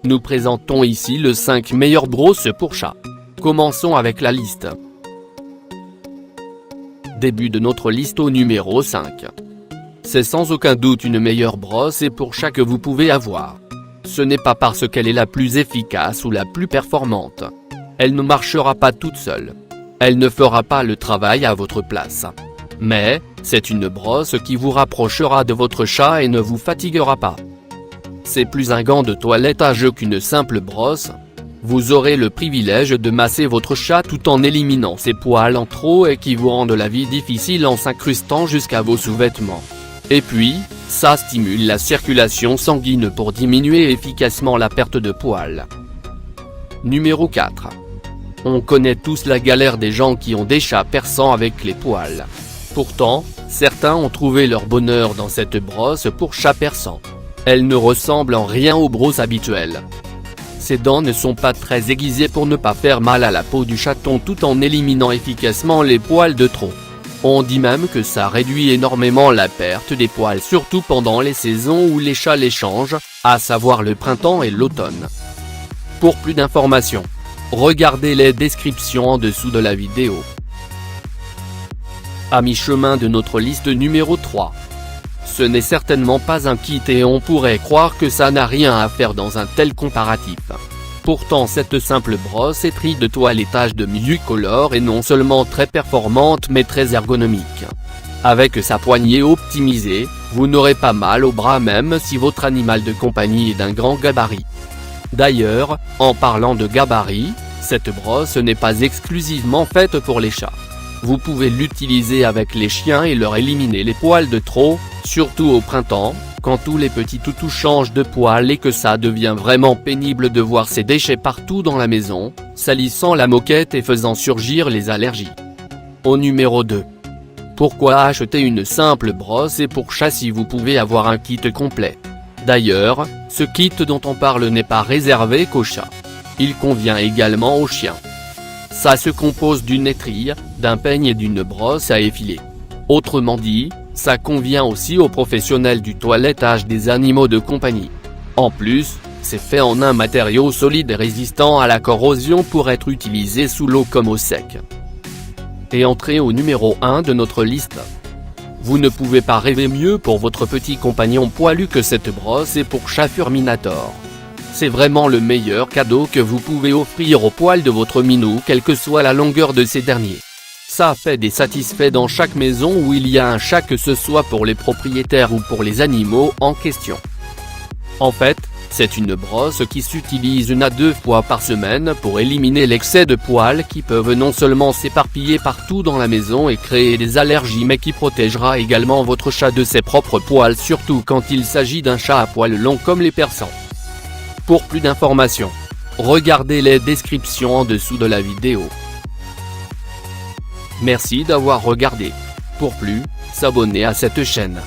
Nous présentons ici les 5 meilleures brosses pour chat. Commençons avec la liste. Début de notre liste au numéro 5. C'est sans aucun doute une meilleure brosse pour chat que vous pouvez avoir. Ce n'est pas parce qu'elle est la plus efficace ou la plus performante. Elle ne marchera pas toute seule. Elle ne fera pas le travail à votre place. Mais, c'est une brosse qui vous rapprochera de votre chat et ne vous fatiguera pas. C'est plus un gant de toilettage qu'une simple brosse. Vous aurez le privilège de masser votre chat tout en éliminant ses poils en trop et qui vous rendent la vie difficile en s'incrustant jusqu'à vos sous-vêtements. Et puis, ça stimule la circulation sanguine pour diminuer efficacement la perte de poils. Numéro 4. On connaît tous la galère des gens qui ont des chats perçants avec les poils. Pourtant, certains ont trouvé leur bonheur dans cette brosse pour chat perçant. Elle ne ressemble en rien aux brosses habituelles. Ses dents ne sont pas très aiguisées pour ne pas faire mal à la peau du chaton tout en éliminant efficacement les poils de trop. On dit même que ça réduit énormément la perte des poils, surtout pendant les saisons où les chats les changent, à savoir le printemps et l'automne. Pour plus d'informations, regardez les descriptions en dessous de la vidéo. À mi-chemin de notre liste numéro 3. Ce n'est certainement pas un kit et on pourrait croire que ça n'a rien à faire dans un tel comparatif. Pourtant cette simple brosse étrie de toilettage de multicolore est non seulement très performante mais très ergonomique. Avec sa poignée optimisée, vous n'aurez pas mal au bras même si votre animal de compagnie est d'un grand gabarit. D'ailleurs, en parlant de gabarit, cette brosse n'est pas exclusivement faite pour les chats. Vous pouvez l'utiliser avec les chiens et leur éliminer les poils de trop, surtout au printemps, quand tous les petits toutous changent de poils et que ça devient vraiment pénible de voir ces déchets partout dans la maison, salissant la moquette et faisant surgir les allergies. Au numéro 2. Pourquoi acheter une simple brosse pour chat si vous pouvez avoir un kit complet? D'ailleurs, ce kit dont on parle n'est pas réservé qu'aux chats. Il convient également aux chiens. Ça se compose d'une étrille, d'un peigne et d'une brosse à effiler. Autrement dit, ça convient aussi aux professionnels du toilettage des animaux de compagnie. En plus, c'est fait en un matériau solide et résistant à la corrosion pour être utilisé sous l'eau comme au sec. Et entrez au numéro 1 de notre liste. Vous ne pouvez pas rêver mieux pour votre petit compagnon poilu que cette brosse pour chat Furminator. C'est vraiment le meilleur cadeau que vous pouvez offrir au poil de votre minou quelle que soit la longueur de ces derniers. Ça fait des satisfaits dans chaque maison où il y a un chat, que ce soit pour les propriétaires ou pour les animaux en question. En fait, c'est une brosse qui s'utilise 1 à 2 fois par semaine pour éliminer l'excès de poils qui peuvent non seulement s'éparpiller partout dans la maison et créer des allergies mais qui protégera également votre chat de ses propres poils, surtout quand il s'agit d'un chat à poils longs comme les persans. Pour plus d'informations, regardez les descriptions en dessous de la vidéo. Merci d'avoir regardé. Pour plus, s'abonner à cette chaîne.